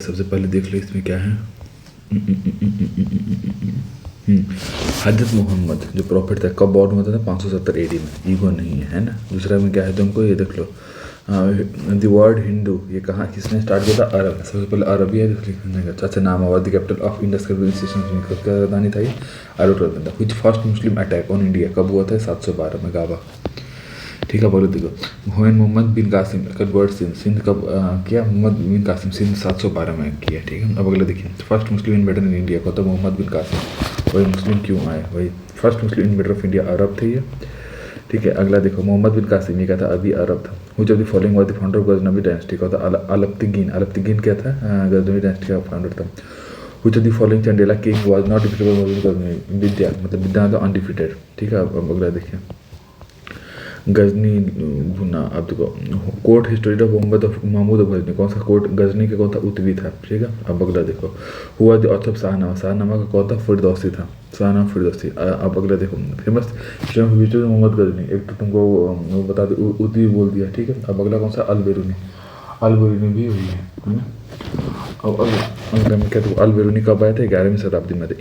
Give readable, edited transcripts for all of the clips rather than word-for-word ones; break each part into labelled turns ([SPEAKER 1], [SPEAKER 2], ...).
[SPEAKER 1] सबसे पहले देख लो इसमें क्या है। हजरत मोहम्मद जो प्रॉफिट था कब बॉर्न हुआ था 570 AD में, ईगो नहीं है ना। दूसरा में क्या है तुमको ये देख लो, द वर्ड हिंदू ये कहाँ किसने स्टार्ट किया था, अरब। सबसे पहले अरबी है लिखने का। अच्छा नामाबाद कैपिटल ऑफ इंडस का राजधानी था ये अरब राजधानी था। Which first Muslim attack on India कब हुआ था, 712 में गाबा। ठीक है बोलो देखो, हुमायूं मोहम्मद बिन कासिम कन्वर्ट सिंध कब किया, मोहम्मद बिन कासिम सिंध 712 में किया। ठीक है, अब अगला देखिए, first Muslim invader in India कौन था, मोहम्मद बिन कासिम। वही मुस्लिम क्यों आए, वही first Muslim invader of India Arab थे ये। ठीक है, अगला देखो, मोहम्मद बिन कासिम ये क्या था, अभी अरब था। हु जब the following was the founder of Ghaznavi dynasty कौन था, अलप्तिगीन क्या था, गजनवी डायनेस्टी का फाउंडर था। हु जब the following Chandela king was not defeated, Vidya मतलब विद्या था अनडिफीटेड। ठीक है, अब अगला देखिए, गजनी भुना। अब देखो, court history of Mahmud of Ghazni कौन सा कोर्ट, गजनी का कौन था, उतवी था। ठीक है, अब अगला देखो, हुआ the author of Shahnameh, Shahnameh का कौन था, फिरदौसी था, शाहनामा फिरदौसी। अब अगला देखो, फेमस मोहम्मद गजनी, एक तो तुमको वो बता दो उतवी बोल दिया। ठीक है, अब अगला कौन सा, अल-बेरूनी भी हुई है। अब अगला में क्या तो अल-बेरूनी कब आया था, 11वीं शताब्दी में था,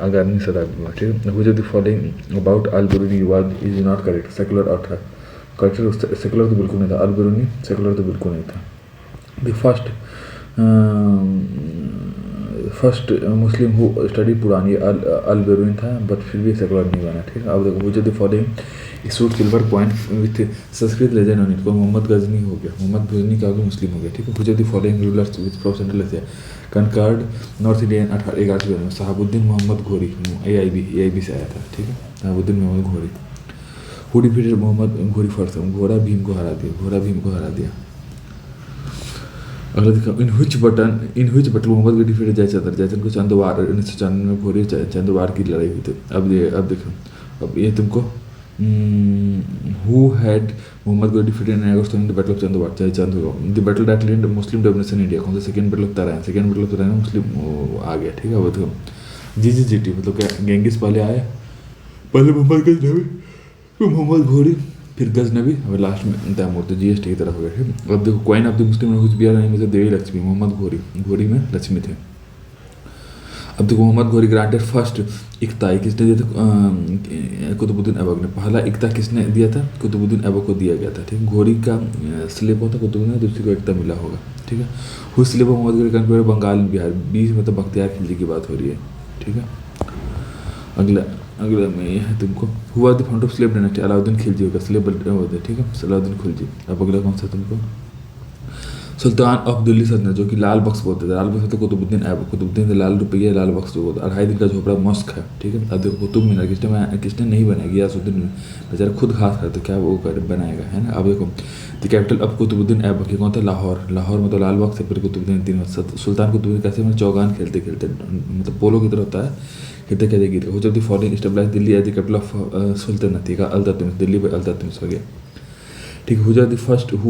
[SPEAKER 1] 11वीं शताब्दी में। ठीक है, जो the following about Al-Biruni was is not correct, secular author. Correct secular तो बिल्कुल नहीं था, अल-बेरूनी सेकुलर तो बिल्कुल नहीं था। The first Muslim who study पुरानी अल-बेरूनी था, बट फिर भी सेकुलर नहीं बना। ठीक है, अब देखो, जो the following suit silver point with Sanskrit legend on it को, मोहम्मद गजनी हो गया, मोहम्मद गजनी का आगे मुस्लिम हो गया। ठीक है, whose the following rulers with प्रोसेंटल एशिया कनकर्ड नॉर्थ इंडिया 1811 में, शहाबुद्दीन मोहम्मद घोरी, AIB से आया था। ठीक है, शहाबुद्दीन मोहम्मद घोरी। Who defeated Mohammad Ghori first, घोड़ा भीम को हरा दिया। अगला देखो, इन हुच बटल मोहम्मद डिफीटेड जयचंद्र को चंदवार 1994 में घोरी चंदवार की लड़ाई हुई थी। अब देखो, अब ये तुमको who had Mohammad defeated in August in the battle of Chandawar, Jaichandra. The battle that led Muslim domination India कौन सा, सेकंड बैटल ऑफ तराइन में मुस्लिम आ गया। ठीक है, अब देखो, GGGT मतलब क्या, गेंगिस पहले आया, पहले मोहम्मद गजनवी, फिर मोहम्मद घोरी, फिर गजनवी, और लास्ट में तैमूर। GST की तरफ हो गया। अब देखो, क्वीन ऑफ द मुस्लिम हुज बियर में से देवी लक्ष्मी, मोहम्मद घोरी में लक्ष्मी थे। अब देखो, मोहम्मद घोरी ग्रांटेड फर्स्ट इक्ता किसने दिया था, कुतुबुद्दीन ऐबक ने। पहला इक्ता किसने दिया था, कुतुबुद्दीन ऐबक को दिया गया था। ठीक है, घोरी का स्लेब होता कुतुबुद्दीन, दूसरी को इक्ता मिला होगा। ठीक है, हुई स्लेब मोहम्मद घोरी कन्फेयर बंगाल बिहार, 20 मतलब बख्तियार खिलजी की बात हो रही है। ठीक है, अगला में यह है तुमको, हुआ the founder of slave dynasty, Alauddin Khilji होगा, स्लेब होता है। ठीक है, अलाउद्दीन खिलजी। अब अगला कौन सा तुमको, सुल्तान ऑफ दिल्ली सल्तनत जो कि लाल बख्श बोलते थे, लाल बख्श तो कुतुबुद्दीन ऐबक, कुतुबुद्दीन लाल रुपये, लाल बख्श जो होता है। 2.5 दिन का झोपड़ा मस्क है। ठीक है, अब देखो, कुतुब मीनार किसने नहीं बनाया, गियासुद्दीन ने, बेचारा खुद घास खाते, क्या वो कर बनाएगा, है ना। अब देखो, the capital of Qutbuddin Aibak ये कौन था, लाहौर में तो लाल बख्श से, फिर कुतुबुद्दीन 3 सुल्तान कुतुबुद्दीन कैसे में चौगान खेलते मतलब पोलो की तरह होता है, खेलते खेलते गिर गए। जब the following stabilize Delhi as the capital of sultanate का, अल्ततमिश, दिल्ली पर अल्ततमिश हो गया। ठीक है, who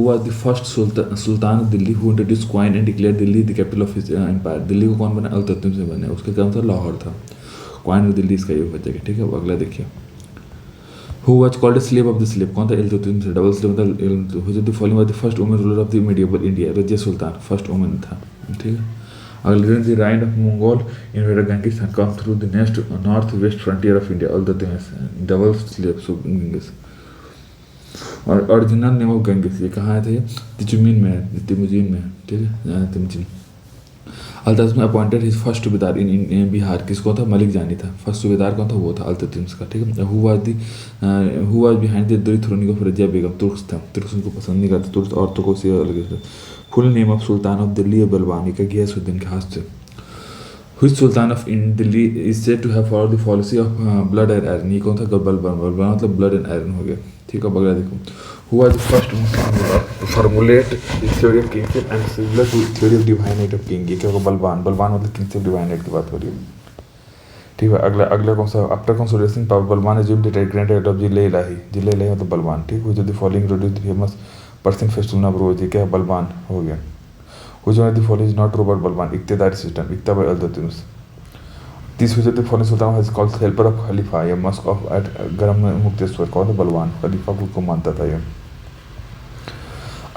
[SPEAKER 1] was the first sultan of Delhi who introduce coin and declare Delhi the capital of his empire. Delhi को कौन बना, अल्ततमिश से बने, उसका क्या था, लाहौर था। क्वाइन ऑफ दिल्ली इसका ये हो जाएगा। ठीक है, अब अगला देखिए, who was called slave of the slave कौन था, इल्तुतमिश, डबल स्लेव मतलब। Who the following was the first woman ruler of the medieval India, Razia sultan first woman था। ठीक है, अगले the raid of Mongol invader Genghis come through the north west frontier of India, Iltutmish, double slave Genghis. और original name of गंगिस ये कहाँ थे, तिमुजिन में है। ठीक है, तिमुजिन। अल्ततमिश में अपॉइंटेड हिज फर्स्ट सूबेदार इन बिहार, किसको था, मलिक जानी था। फर्स्ट सूबेदार कौन था, वो था अल्ततमिश का। ठीक है, who was behind the throning of Razia Begum, Turk था, तुर्क उनको पसंद नहीं करते, तुर्क औरतों को से अलग। Full name of sultan of Delhi Balwani का, गियासुद्दीन के हाथ से। Which Sultan of Delhi is said to have followed the policy of blood and iron, ये कौन था, बलबान मतलब blood and iron हो गया। ठीक है, अगला देखो, who was the first Muslim ruler to formulate the theory of kingship and similar to theory of divinate of king, ये क्या होगा, बलबान मतलब kingship of divinate की बात हो रही है। ठीक है, अगला कौन सा, after consolidation Balban assumed the grand of जिले इलाही मतलब बलबान। ठीक है, जो following introduce the famous person festival Navroz, ये क्या, बलबान हो गया। Which one of the following is not Robert Balban, Iqtedari system, Iqta by Iltutmish. This which of the following sultan has called helper of खलीफा या मस्क ऑफ एट गरम मुक्तेश्वर, कौन था, बलवान, खलीफा को मानता था ये।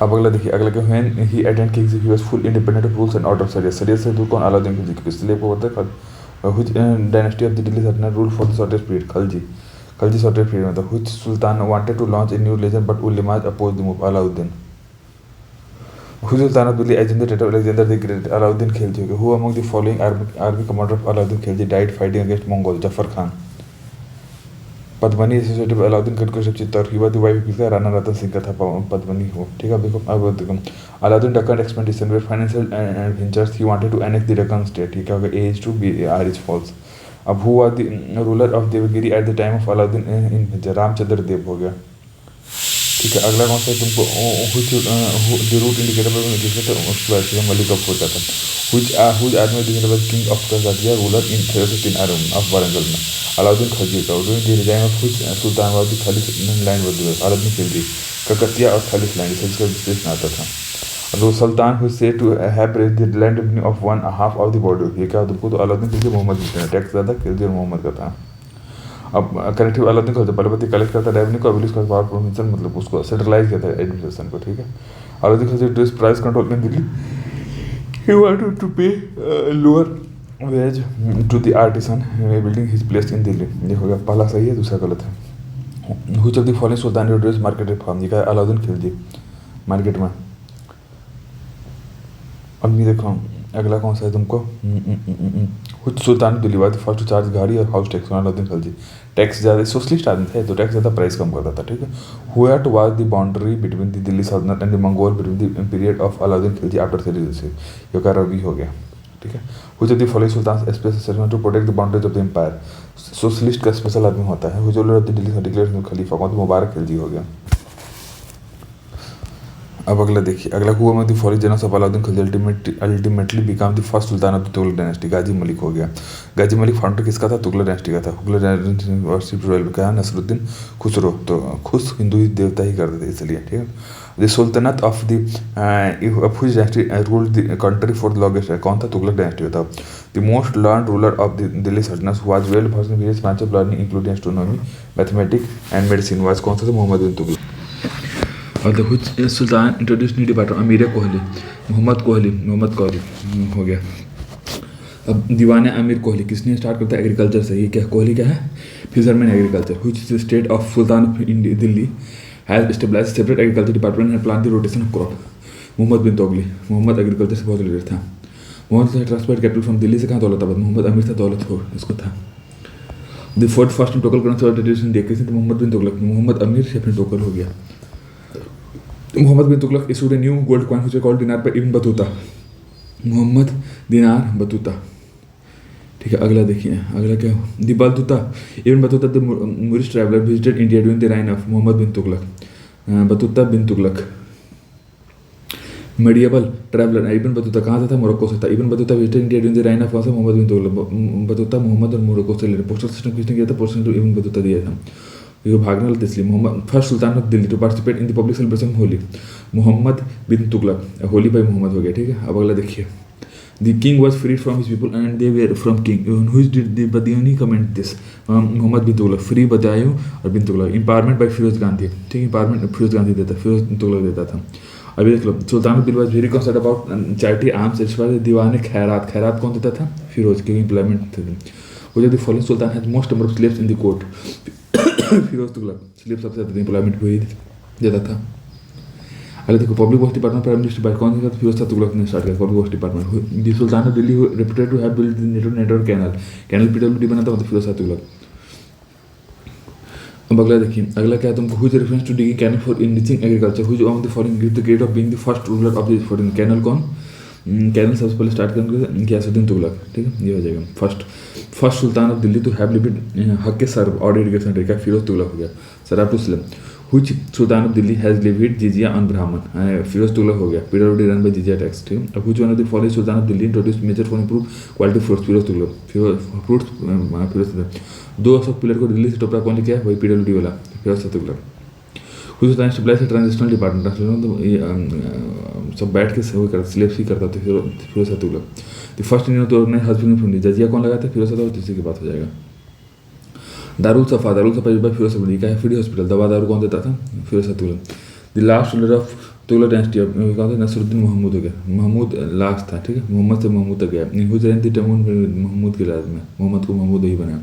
[SPEAKER 1] अब अगला देखिए, अगला क्या, when he attend kings he was full independent of rules and order of Shariat. Shariat से दूर कौन? अलाउद्दीन खिलजी। किसलिए को होता है? Which dynasty of the Delhi sultanate rule for the shortest period? Khalji. Khalji shortest period में था। Which sultan wanted to launch a new religion but ulemas opposed the move? Alauddin. Who Sultan of Delhi agent of Alexander the Great? Alauddin Khilji. Who among the following army commander of Alauddin Khilji died fighting against Mongols? Jafar Khan. Padmini associated Alauddin Khilji का चित्तौड़ की बात wife किसका? राणा रतन सिंह का था पद्मनी हो। ठीक है, देखो अब देखो, Alauddin Deccan expedition were financial adventures, he wanted to annex the Deccan state. ठीक है, A is to be, R is false. अब who was the ruler of Devagiri at the time of Alauddin in Ramchandra Dev हो गया। ठीक है, अगला कौन सा है तुमको? The root indicator Malik of होता था। Whose army defeated king of कजाकिया रूलर इन 1303 ऑफ वारंगल में? अलाउद्दीन खलजी का। During the regime of whose sultan was the Khalid land was Alauddin Khilji. Kakatiya और खालिद लैंड से इसका विश्लेषण आता था। The sultan who said to have raised the land revenue of 1/2 of the border, ये क्या तुमको? तो अलाउद्दीन खिलजी मोहम्मद ने टैक्स ज़्यादा खिलजी और मोहम्मद का था। अब कनेक्टिव अलाउद्दीन को पलपति कलेक्ट करता रेवेन्यू को, अबलिश का पावर प्रोविंशन मतलब उसको सेंट्रलाइज किया था एडमिनिस्ट्रेशन को। ठीक है, Alauddin Khilji to price control in Delhi, he wanted to pay lower wage to the artisan building his place in Delhi. ये हो गया, पहला सही है, दूसरा गलत है। Which of the following sultan introduced market reform? ये क्या है? अलाउद्दीन खिलजी मार्केट में। अब ये देखो, अगला कौन सा है तुमको? कुछ sultan Delhi was first to charge गाड़ी और house tax? Alauddin Khilji. Tax ज़्यादा, सोशलिस्ट आदमी थे तो टैक्स ज़्यादा प्राइस कम करता था। ठीक है, what was the boundary between the Delhi sultanate and the Mongol between the period of Alauddin Khilji after 1306? ये का रवि हो गया। ठीक है, which of the following sultan special to protect the boundaries of the empire? Socialist का स्पेशल आदमी होता है। Which ruler of the Delhi declared Khalifa? कौन? तो मुबारक खिलजी हो गया। अब अगला देखिए, अगला हुआ में the following generals of Alauddin Khilji ultimately become the first sultan of the Tughlaq dynasty? Ghazi Malik हो गया। गाजी मलिक फाउंडर किसका था? तुगलक डायनेस्टी का था। तुगलक डायनेस्टी वर्शिप रॉयल का नसरुद्दीन खुसरो, तो खुश हिंदू देवता ही करते थे इसलिए। ठीक है, the sultanate of the whose dynasty ruled the country for the longest time? कौन था? तुगलक डायनेस्टी था। The most learned ruler of the Delhi sultanate was well versed in various branch of learning including astronomy, mathematics and medicine was? कौन सा था? मोहम्मद बिन तुगलक। और the whose sultan introduce new department? Amir Kohli, Mohammad Kohli हो गया। अब दीवान अमीर कोहली किसने स्टार्ट करता है? एग्रीकल्चर से। ये क्या कोहली क्या है? Fisherman agriculture. Which state of sultan of Delhi has established separate agriculture department and plan the rotation of crop? Mohammad bin तोगली। मोहम्मद एग्रीकल्चर से बहुत रिलेटेड था। Mohammad transfer capital from Delhi से कहाँ? दौलताबाद। मोहम्मद अमीर था दौलतपुर, इसको था। The fourth first token consolidation day किसने? मोहम्मद बिन तुगलक। मोहम्मद अमीर से फिर टोकल हो गया। Mohammad bin Tughlaq issued a new gold coin which called dinar by Ibn Battuta? Mohammad dinar Battuta. ठीक है, अगला देखिए, अगला क्या? The Battuta Ibn Battuta the Moorish traveller visited India during the reign of Mohammad bin Tughlaq. Battuta bin Tughlaq medieval traveller. Ibn Battuta कहाँ से था? Morocco से था। Ibn Battuta visited India during the reign of Mohammad bin Tughlaq. Battuta Mohammad और मोरक्को से रिलेटेड। पोस्टल सिस्टम किसने किया था? पोस्टल सिस्टम इब्न बतूता दिया था। ये भागने वाला इसलिए। Mohammad first sultan of Delhi to participate in the public celebration Holi? Mohammad bin Tughlaq. Holi भाई मोहम्मद हो गया। ठीक है, अब अगला देखिए, the king was free from his people and they were from king which did the Badauni comment this? Mohammad bin Tughlaq. Free Badaun और बिन तुगलक। Empowerment by Firoz Gandhi. ठीक है, इंपावरमेंट फिरोज गांधी देता, फिरोज तुगलक देता था। अभी देख लो, sultan of Delhi was very concern about charity arms. Diwan Khairat, Khairat कौन देता था? फिरोज, क्योंकि इंप्लॉयमेंट थे। वो the following sultan has most number of slaves in the court? Firoz Tughlaq. Slave सबसे ज़्यादा इंप्लॉयमेंट वही देता था। अगर देखो, public works department prime minister by कौन सा? फिरोज शाह तुगलक ने स्टार्ट किया public works department. The sultan of Delhi reputed to have built the network canal PWD बना था फिरोज शाह तुगलक। अब अगला देखिए, अगला क्या है तुमको? Who's reference to digging canal for enriching agriculture? Who's on the following give the grade of being the first ruler of the foreign? Canal कौन? कैनल सबसे पहले स्टार्ट करेंगे गियासुद्दीन तुगलक। ठीक है, ये हो जाएगा। First sultan of Delhi to have levied हक के सर्व और इरिगेशन तरीका? फिरोज तुगलक हो गया। सराब to slum. Which sultan of Delhi has levied jizya on Brahmin? Firoz Tughlaq हो गया। PWD run by jizya tax. ठीक है, अब which one of the following sultan of Delhi introduced measure for improve quality fruits? Firoz Tughlaq. Fruits Firoz Tughlaq. 2 Ashok pillar को दिल्ली से टोपरा कौन लेके आया? वही पीडब्ल्यूडी वाला फिरोज शाह तुगलक। कुछ सुल्तान स्टेबलाइज ट्रांजिशनल डिपार्टमेंट? सब बैठ के वो करता, स्लेव्स ही करता था Firoz Shah Tughlaq. The first Indian to organise husband friendly जजिया कौन लगाता है? फिरोज शाह तुगलक। इसी के बात हो जाएगा। दारुल सफा फिरोज शाह, फ्री हॉस्पिटल। दवा दारू कौन देता था? Firoz Shah Tughlaq. The last ruler of Tughlaq dynasty अब कहा था नसरुद्दीन महमूद हो गया, महमूद लास्ट था, ठीक है, मोहम्मद से महमूद तक गया। Whose reign the Timur Mahmud के राज में, मोहम्मद को महमूद ही बनाया।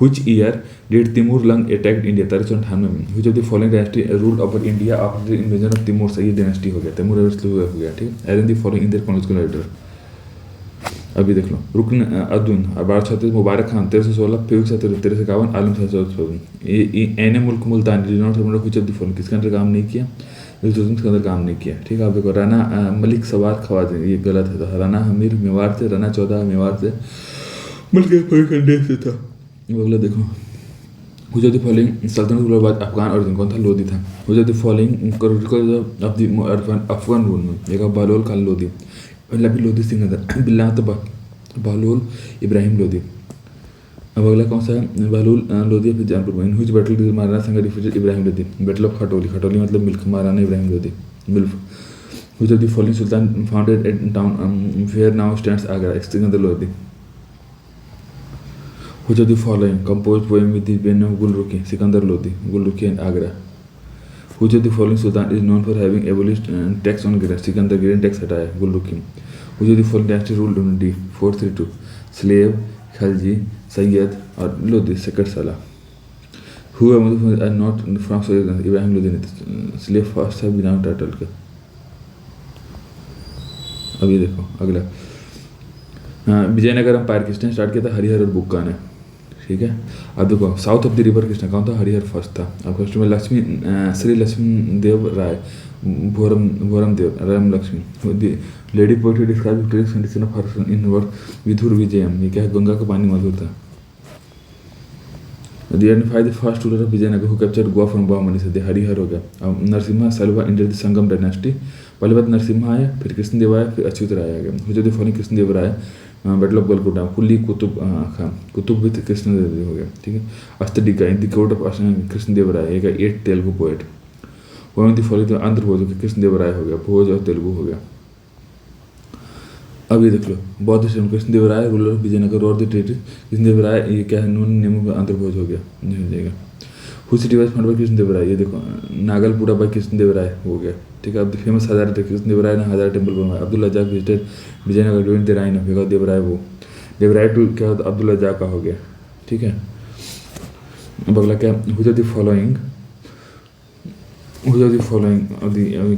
[SPEAKER 1] Which year did Timur Lenk attacked India? 1398 में। Which of the following dynasty ruled over India after the invasion of Timur? सही डायनेस्टी हो गया, तैमूर हो गया, ठीक है। Arrange the following in their chronological order। अभी देख लो, रुकन अदुन 1236, मुबारक खान 1316, फ्यूक 1351, आलम 1354। एने मुल्क Multan did not remember which of the following, किसके अंदर काम नहीं किया, इसके अंदर काम नहीं किया, ठीक है। आप देखो राना मलिक सवार खवाजा, ये गलत है। तो राना हमीर मेवाड़ से, राना चौदह मेवाड़ से, मलिक खंडे से था। अगला देखो, हुज ऑफ द फॉलोइंग सल्तनत के बाद अफगान और कौन था, लोधी था। Who's of the following of the Afghan rule में, एक बहलोल खान लोधी, पहला भी लोधी सिंह था, बिल्ला तो बहलोल इब्राहिम लोधी। अब अगला कौन सा है, बहलोल लोधी फिर जानपुर में। Whose battle did Maharana Sanga defeated Ibrahim Lodhi, battle of Khatoli, Khatoli मतलब मिल्क, महाराणा इब्राहिम लोधी मिल्फ। Whose of the following sultan founded at town where now stands Agra, Sikandar Lodhi. Which of the following composed poem with the pen of Gulruki, Sikandar Lodi, Gulruki and Agra? Which of the following sultan is known for having abolished tax on grain, Sikandar grain tax हटाया, Gulruki? Which of the following dynasty ruled on D, 432, Slave, Khalji, Sayyid और Lodi, Second Salah? Who among the are not from Sayyid, Ibrahim Lodi ने slave first है बिना title के। अभी देखो अगला, Vijayanagar empire किसने स्टार्ट किया था, हरिहर और बुक्का ने, ठीक है। अब देखो साउथ ऑफ द रिवर किसने कौन था, हरिहर फर्स्ट था। अब फर्स्ट में Lakshmi Shri Lakshmi Dev Rai, Bhoram Dev, Ram Lakshmi. Lady poetry describe tricks condition of her in work Vidhur Vijayam, ये क्या है, गंगा का पानी मधुर था। Identify the first ruler of Vijayanagar who captured Goa from Bahmani से, हरिहर हो गया। अब Narasimha Saluva enter the Sangam dynasty, पहले बात नरसिम्हा आया, फिर कृष्णदेव आया, फिर अच्युत राय आ गया। Whose of the following Krishnadev Rai, battle of गलकुटा, कुली कुतुब खान, कुतुब विद कृष्णदेव हो गया, ठीक है। Ashtadiggaja in the court of Krishnadev Rai, एक 8 Telugu poet. One of the following Andhra Bhoj, Krishnadev Rai हो गया, भोज और तेलुगु हो गया। अब ये देख लो, बौद्ध धर्म कृष्णदेव राय रूलर ऑफ विजयनगर और द टेरिटरी, कृष्णदेव राय ये क्या है, नून नेमू आंध्र भोज हो गया, नहीं हो जाएगा। Whose city was founded by Krishnadev Rai, ये देखो नागलपुरा बाय कृष्णदेव राय हो गया, ठीक है। अब फेमस हजारे थे, कृष्णदेव राय ने हजारे टेम्पल बनवाया। अब्दुल्ला जाक visited Vijayanagar during the reign of Devaraya, वो देवराय टू क्या होता, अब्दुल्ला जाक का हो गया, ठीक है। अब अगला क्या, who's of the following of the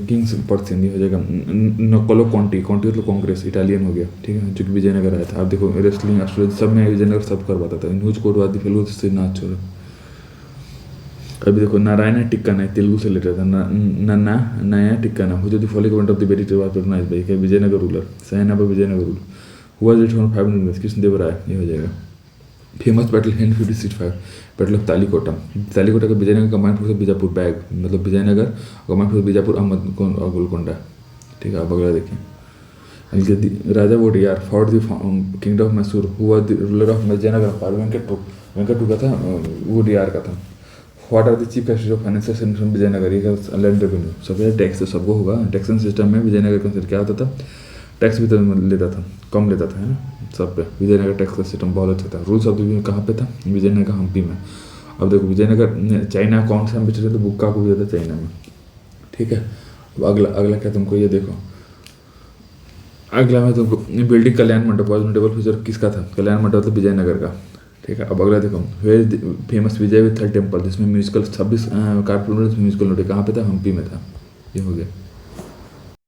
[SPEAKER 1] kings person, ये हो जाएगा नकोलो कॉन्टी, कॉन्टी मतलब कांग्रेस, इटालियन हो गया, ठीक है, जो कि विजयनगर आया था। आप देखो रेसलिंग एस्ट्रोलॉजी सब में विजयनगर सब करवाता था। इन हुज कोटवादी फेलू से नाच छोड़ो। अभी देखो नारायण टिक्काना तेलुगु से रिलेटेड था, नन्ना नया टिक्काना। Whose of the following government of the बेटी रिकॉग्नाइज बाय, क्या विजयनगर रूलर, सहना पर विजयनगर रूल। हुआ जो 500 कृष्णदेव राय, ये हो जाएगा। Famous battle hand 56 battle of Talikota, Talikota का Vijayanagar command force Bijapur bag, मतलब विजयनगर कमांड फोर्स बीजापुर अहमद और गोलकोंडा, ठीक है। आप अगला देखिए, Raja Wodeyar for the kingdom of Mysore, हुआ the ruler of Vijayanagar, Venkata का था, वोडियार का था। What are the chief factors of financial system Vijayanagar, ये का लैंड रेवेन्यू, सबसे टैक्स तो सबको होगा। टैक्सेशन सिस्टम में विजयनगर का क्या होता था, टैक्स भी तो लेता था, कम लेता था, है ना, सब पे। विजयनगर टैक्स का सिस्टम बहुत अच्छा था। रूल्स ऑफ द कहाँ पे था, विजयनगर हम्पी में। अब देखो विजयनगर चाइना कौन सा बेच रहे थे, बुक्का को भी था चाइना में, ठीक है। अब अगला क्या तुमको ये देखो, अगला में तुमको बिल्डिंग कल्याण मंडप, टेबल फीचर किसका था, कल्याण मंडप मतलब विजयनगर का, ठीक है। अब अगला देखो, where famous Vijay Vitthal temple, जिसमें म्यूजिकल 26 कारपोरेट म्यूजिकल नोट, कहाँ पे था, हम्पी में था, ये हो गया।